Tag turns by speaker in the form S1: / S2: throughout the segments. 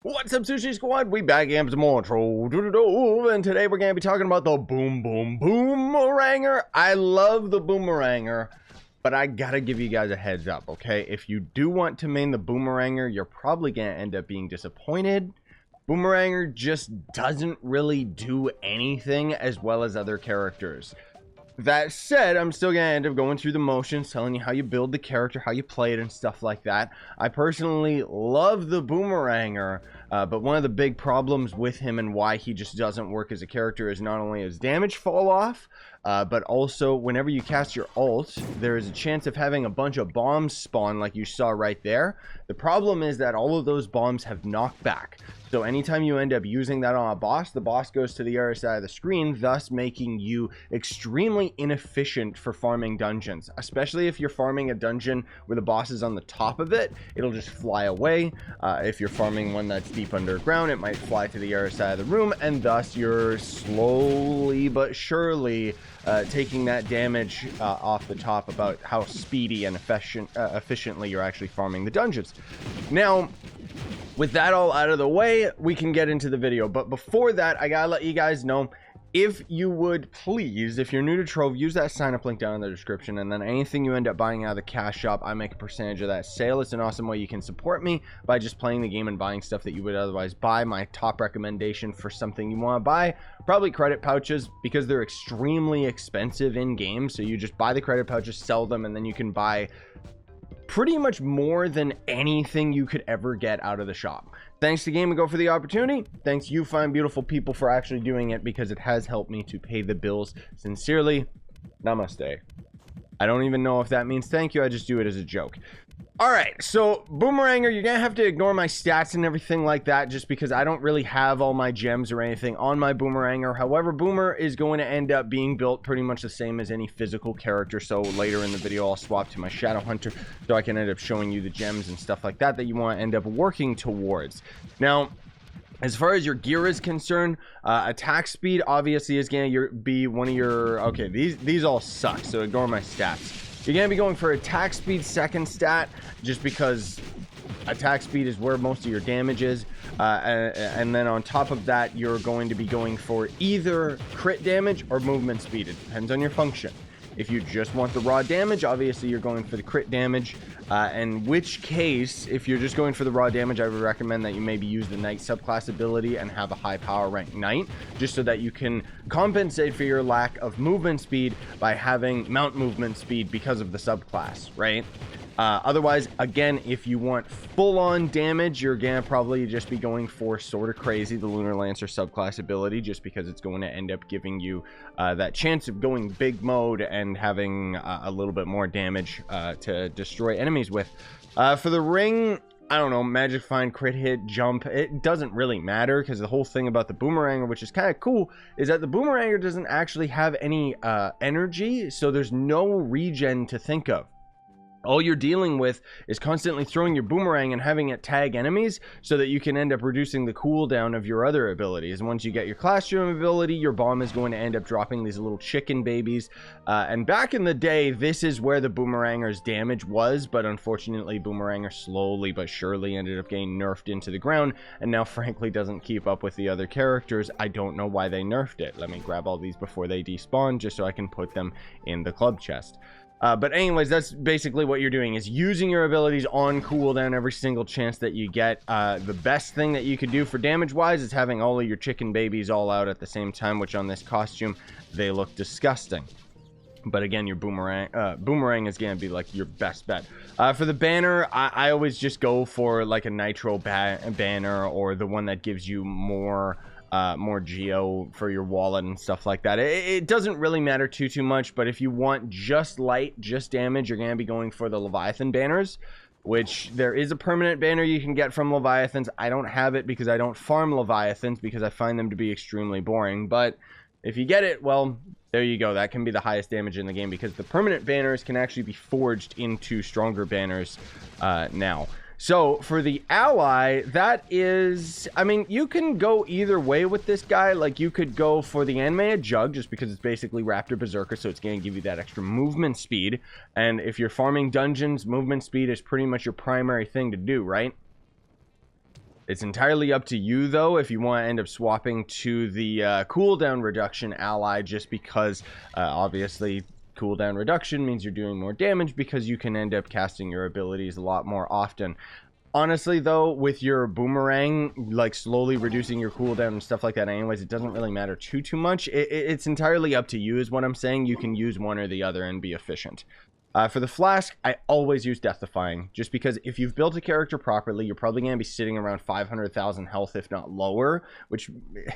S1: What's up, Sushi Squad? We back again with some more Trove, and today we're going to be talking about the Boomeranger. I love the Boomeranger, but I gotta give you guys a heads up, okay? If you do want to main the Boomeranger, you're probably going to end up being disappointed. Boomeranger just doesn't really do anything as well as other characters. That said, I'm still going to end up going through the motions, telling you how you build the character, how you play it, and stuff like that. I personally love the Boomeranger, but one of the big problems with him and why he just doesn't work as a character is not only his damage fall off, but also whenever you cast your ult, there is a chance of having a bunch of bombs spawn like you saw right there. The problem is that all of those bombs have knockback. So anytime you end up using that on a boss, the boss goes to the other side of the screen, thus making you extremely inefficient for farming dungeons. Especially if you're farming a dungeon where the boss is on the top of it, it'll just fly away. If you're farming one that's deep underground, it might fly to the other side of the room, and thus you're slowly but surely taking that damage off the top about how speedy and efficiently you're actually farming the dungeons. Now, with that all out of the way, we can get into the video. But before that, I gotta let you guys know, if you would please, if you're new to Trove, use that sign up link down in the description, and then anything you end up buying out of the cash shop, I make a percentage of that sale. It's an awesome way you can support me by just playing the game and buying stuff that you would otherwise buy. My top recommendation for something you want to buy, probably credit pouches, because they're extremely expensive in game. So you just buy the credit pouches, sell them, and then you can buy pretty much more than anything you could ever get out of the shop. Thanks to Game and Go for the opportunity. Thanks you fine beautiful people for actually doing it, because it has helped me to pay the bills. Sincerely, namaste. I don't even know if that means thank you. I just do it as a joke. All right, so Boomeranger, you're gonna have to ignore my stats and everything like that, just because I don't really have all my gems or anything on my Boomeranger. However, Boomer is going to end up being built pretty much the same as any physical character, so later in the video I'll swap to my Shadow Hunter so I can end up showing you the gems and stuff like that that you want to end up working towards. Now, as far as your gear is concerned, attack speed obviously is going to be one of your... Okay, these all suck, so ignore my stats. You're going to be going for attack speed second stat, just because attack speed is where most of your damage is. And then on top of that, you're going to be going for either crit damage or movement speed. It depends on your function. If you just want the raw damage, obviously you're going for the crit damage. In which case, if you're just going for the raw damage, I would recommend that you maybe use the Knight subclass ability and have a high power rank Knight, just so that you can compensate for your lack of movement speed by having mount movement speed because of the subclass, right? Otherwise, again, if you want full-on damage, you're gonna probably just be going for Sword of Crazy, the Lunar Lancer subclass ability, just because it's going to end up giving you that chance of going big mode and having a little bit more damage to destroy enemies with. For the ring, I don't know, magic find, crit hit, jump, it doesn't really matter, because the whole thing about the Boomeranger, which is kind of cool, is that the Boomeranger doesn't actually have any energy, so there's no regen to think of. All you're dealing with is constantly throwing your boomerang and having it tag enemies, so that you can end up reducing the cooldown of your other abilities. And once you get your classroom ability, your bomb is going to end up dropping these little chicken babies. And back in the day, this is where the Boomeranger's damage was, but unfortunately Boomeranger slowly but surely ended up getting nerfed into the ground, and now frankly doesn't keep up with the other characters. I don't know why they nerfed it. Let me grab all these before they despawn, just so I can put them in the club chest. But anyways, that's basically what you're doing, is using your abilities on cooldown every single chance that you get. The best thing that you could do for damage wise is having all of your chicken babies all out at the same time, which on this costume, they look disgusting. But again, your boomerang is going to be like your best bet. For the banner, I always just go for like a nitro banner, or the one that gives you more geo for your wallet and stuff like that. It doesn't really matter too much, but if you want just light, just damage, you're going to be going for the Leviathan banners, which there is a permanent banner you can get from Leviathans. I don't have it because I don't farm Leviathans, because I find them to be extremely boring. But if you get it, well, there you go. That can be the highest damage in the game, because the permanent banners can actually be forged into stronger banners now. So for the ally, that is, I mean, you can go either way with this guy. Like, you could go for the animated jug, just because it's basically Raptor Berserker, so it's going to give you that extra movement speed. And if you're farming dungeons, movement speed is pretty much your primary thing to do, right? It's entirely up to you, though, if you want to end up swapping to the cooldown reduction ally, just because, obviously, cooldown reduction means you're doing more damage because you can end up casting your abilities a lot more often. Honestly, though, with your boomerang, like, slowly reducing your cooldown and stuff like that anyways, it doesn't really matter too much. It's entirely up to you is what I'm saying. You can use one or the other and be efficient. For the flask, I always use Death Defying, just because if you've built a character properly, you're probably going to be sitting around 500,000 health, if not lower, which,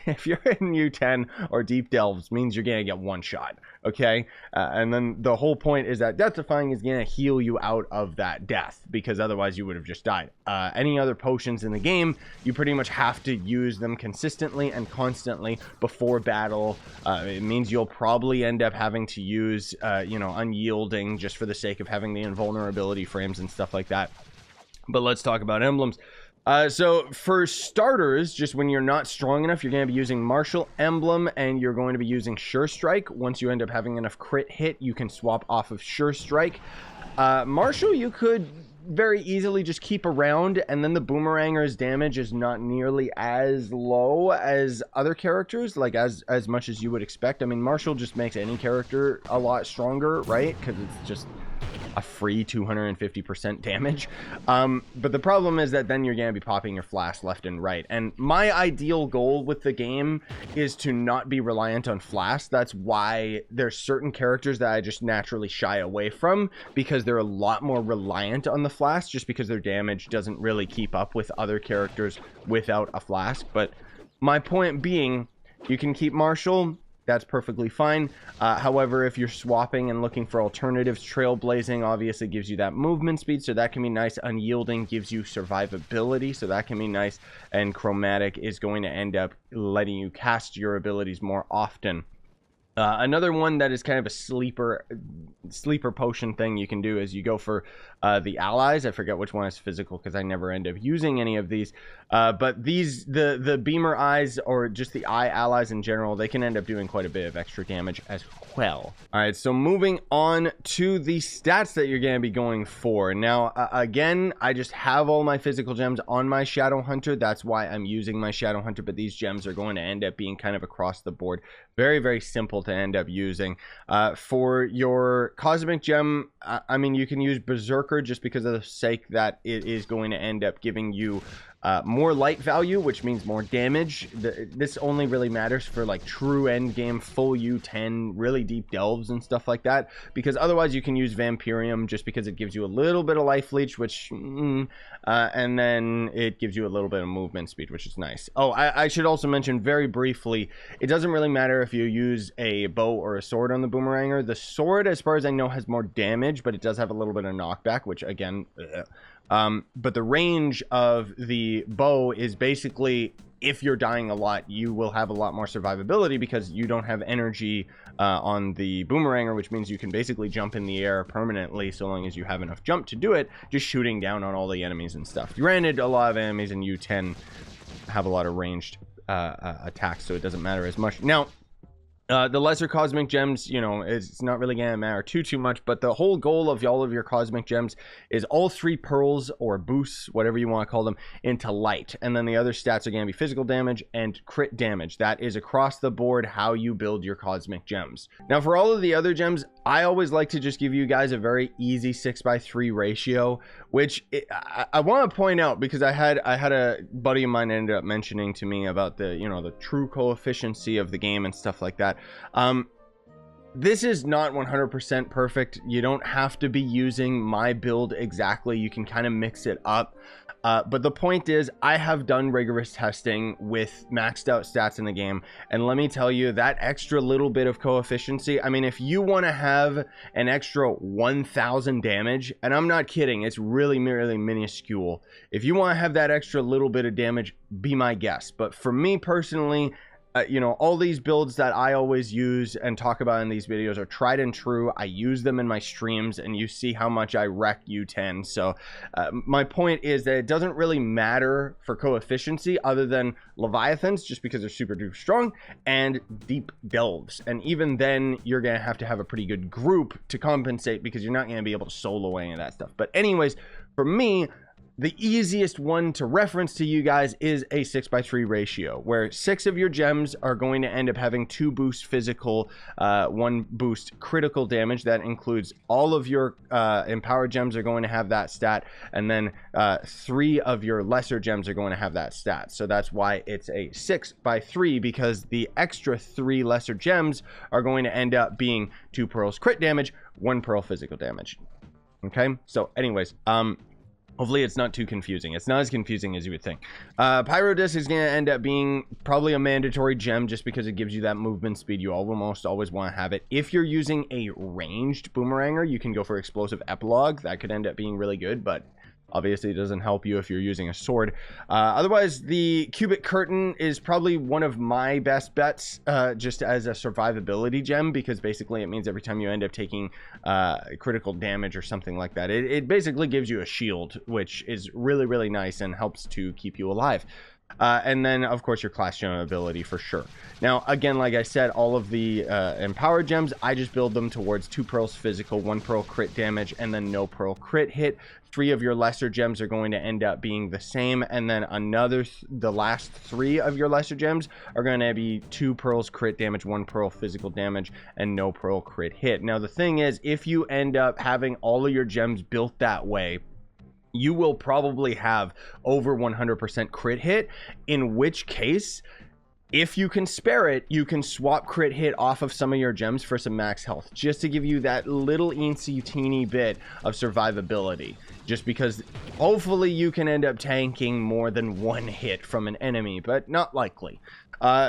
S1: if you're in U10 or Deep Delves, means you're going to get one shot, okay? And then the whole point is that Death Defying is going to heal you out of that death, because otherwise you would have just died. Any other potions in the game, you pretty much have to use them consistently and constantly before battle. It means you'll probably end up having to use, you know, Unyielding, just for the sake of having the invulnerability frames and stuff like that. But let's talk about emblems. So for starters, just when you're not strong enough, you're going to be using Martial Emblem, and you're going to be using Sure Strike. Once you end up having enough crit hit, you can swap off of Sure Strike. Martial, you could very easily just keep around, and then the Boomeranger's damage is not nearly as low as other characters, like as much as you would expect. I mean, Martial just makes any character a lot stronger, right? Because it's just a free 250% damage. But the problem is that then you're going to be popping your flask left and right. And my ideal goal with the game is to not be reliant on flask. That's why there's certain characters that I just naturally shy away from, because they're a lot more reliant on the flask, just because their damage doesn't really keep up with other characters without a flask. But my point being, you can keep Martial. That's perfectly fine. However, if you're swapping and looking for alternatives, Trailblazing obviously gives you that movement speed, so that can be nice. Unyielding gives you survivability, so that can be nice. And Chromatic is going to end up letting you cast your abilities more often. Another one that is kind of a sleeper potion thing you can do is you go for the allies. I forget which one is physical because I never end up using any of these. But these, the Beamer Eyes, or just the Eye allies in general, they can end up doing quite a bit of extra damage as well. All right, so moving on to the stats that you're going to be going for. Now, again, I just have all my physical gems on my Shadow Hunter. That's why I'm using my Shadow Hunter, but these gems are going to end up being kind of across the board. Very, very simple to end up using. For your Cosmic Gem, I mean, you can use Berserker just because of the sake that it is going to end up giving you more light value, which means more damage. This only really matters for like true endgame, full U10, really deep delves and stuff like that, because otherwise you can use Vampirium just because it gives you a little bit of life leech, which and then it gives you a little bit of movement speed, which is nice. Oh, I should also mention very briefly, it doesn't really matter if you use a bow or a sword on the Boomeranger. The sword, as far as I know, has more damage, but it does have a little bit of knockback, which again, but the range of the bow is basically, if you're dying a lot, you will have a lot more survivability because you don't have energy on the Boomeranger, which means you can basically jump in the air permanently so long as you have enough jump to do it, just shooting down on all the enemies and stuff. Granted, a lot of enemies in U10 have a lot of ranged attacks, so it doesn't matter as much. Now, the lesser Cosmic Gems, you know, it's not really going to matter too much, but the whole goal of all of your Cosmic Gems is all 3 pearls or boosts, whatever you want to call them, into light. And then the other stats are going to be physical damage and crit damage. That is across the board how you build your Cosmic Gems. Now, for all of the other gems, I always like to just give you guys a very easy 6:3 ratio, which I want to point out, because I had a buddy of mine ended up mentioning to me about the, you know, the true coefficiency of the game and stuff like that. This is not 100% perfect. You don't have to be using my build exactly. You can kind of mix it up. But the point is, I have done rigorous testing with maxed out stats in the game, and let me tell you, that extra little bit of coefficiency, I mean, if you want to have an extra 1,000 damage, and I'm not kidding, it's really minuscule. If you want to have that extra little bit of damage, be my guest. But for me personally, you know, all these builds that I always use and talk about in these videos are tried and true. I use them in my streams, and you see how much I wreck U10. So my point is that it doesn't really matter for coefficiency other than Leviathans, just because they're super duper strong, and Deep Delves. And even then, you're going to have a pretty good group to compensate, because you're not going to be able to solo any of that stuff. But anyways, for me, the easiest one to reference to you guys is a 6x3 ratio, where 6 of your gems are going to end up having 2 boost physical, 1 boost critical damage. That includes all of your empowered gems are going to have that stat, and then 3 of your lesser gems are going to have that stat. So that's why it's a 6x3, because the extra 3 lesser gems are going to end up being 2 pearls crit damage, 1 pearl physical damage. Okay, so anyways, hopefully it's not too confusing. It's not as confusing as you would think. Pyro Disc is going to end up being probably a mandatory gem just because it gives you that movement speed. You almost always want to have it. If you're using a ranged Boomeranger, you can go for Explosive Epilogue. That could end up being really good, but obviously it doesn't help you if you're using a sword. Otherwise, the Cubic Curtain is probably one of my best bets, just as a survivability gem, because basically it means every time you end up taking critical damage or something like that, it basically gives you a shield, which is really, really nice and helps to keep you alive. And then, of course, your class gem ability for sure. Now, again, like I said, all of the empowered gems, I just build them towards 2 pearls physical, 1 pearl crit damage, and then no pearl crit hit. 3 of your lesser gems are going to end up being the same, and then the last 3 of your lesser gems are going to be 2 pearls crit damage, 1 pearl physical damage, and no pearl crit hit. Now, the thing is, if you end up having all of your gems built that way, you will probably have over 100% crit hit, in which case, if you can spare it, you can swap crit hit off of some of your gems for some max health, just to give you that little teeny bit of survivability, just because hopefully you can end up tanking more than 1 hit from an enemy, but not likely.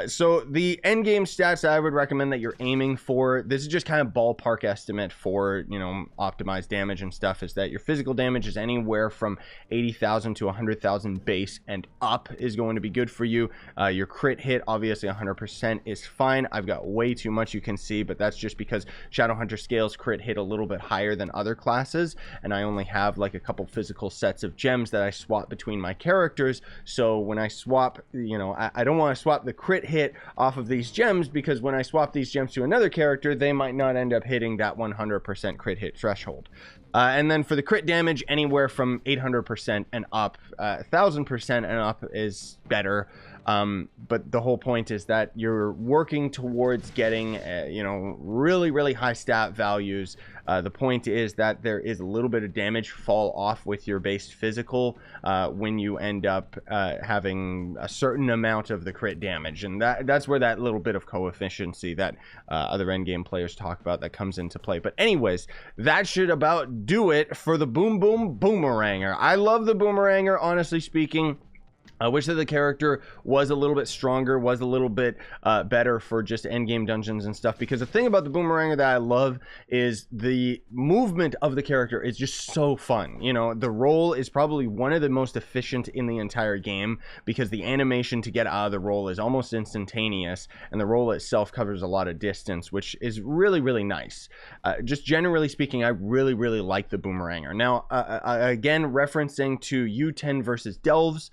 S1: So the endgame stats that I would recommend that you're aiming for, this is just kind of ballpark estimate for, you know, optimized damage and stuff, is that your physical damage is anywhere from 80,000 to 100,000 base and up is going to be good for you. Your crit hit, obviously 100% is fine. I've got way too much, you can see, but that's just because Shadowhunter scales crit hit a little bit higher than other classes, and I only have like a couple physical sets of gems that I swap between my characters. So when I swap, you know, I don't want to swap the crit hit off of these gems, because when I swap these gems to another character, they might not end up hitting that 100% crit hit threshold. And then for the crit damage, anywhere from 800% and up, 1000% and up is better. But the whole point is that you're working towards getting, you know, really, really high stat values. The point is that there is a little bit of damage fall off with your base physical when you end up having a certain amount of the crit damage, and that's where that little bit of coefficiency that other endgame players talk about that comes into play. But anyways, that should about do it for the Boomeranger. I love the Boomeranger, honestly speaking. I wish that the character was a little bit stronger, was a little bit better for just endgame dungeons and stuff, because the thing about the Boomeranger that I love is the movement of the character is just so fun. You know, the roll is probably one of the most efficient in the entire game, because the animation to get out of the roll is almost instantaneous, and the roll itself covers a lot of distance, which is really, really nice. Just generally speaking, I really, really like the Boomeranger. Now, again, referencing to U10 versus Delves,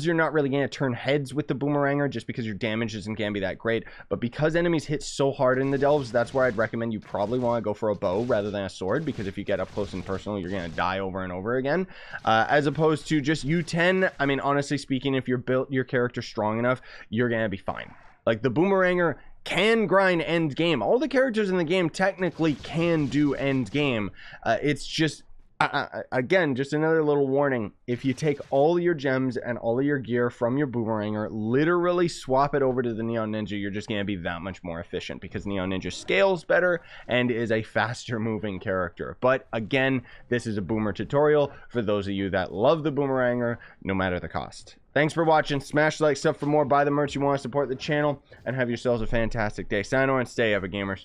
S1: you're not really going to turn heads with the Boomeranger just because your damage isn't going to be that great. But because enemies hit so hard in the Delves, that's where I'd recommend you probably want to go for a bow rather than a sword, because if you get up close and personal, you're going to die over and over again. As opposed to just U10, I mean, honestly speaking, if you're built your character strong enough, you're going to be fine. Like, the Boomeranger can grind end game. All the characters in the game technically can do end game. It's just... again, just another little warning. If you take all your gems and all of your gear from your Boomeranger, literally swap it over to the Neon Ninja, you're just going to be that much more efficient, because Neon Ninja scales better and is a faster moving character. But again, this is a boomer tutorial for those of you that love the Boomeranger, no matter the cost. Thanks for watching. Smash the like, sub for more, buy the merch you want to support the channel, and have yourselves a fantastic day. Sayonara and stay ever, gamers.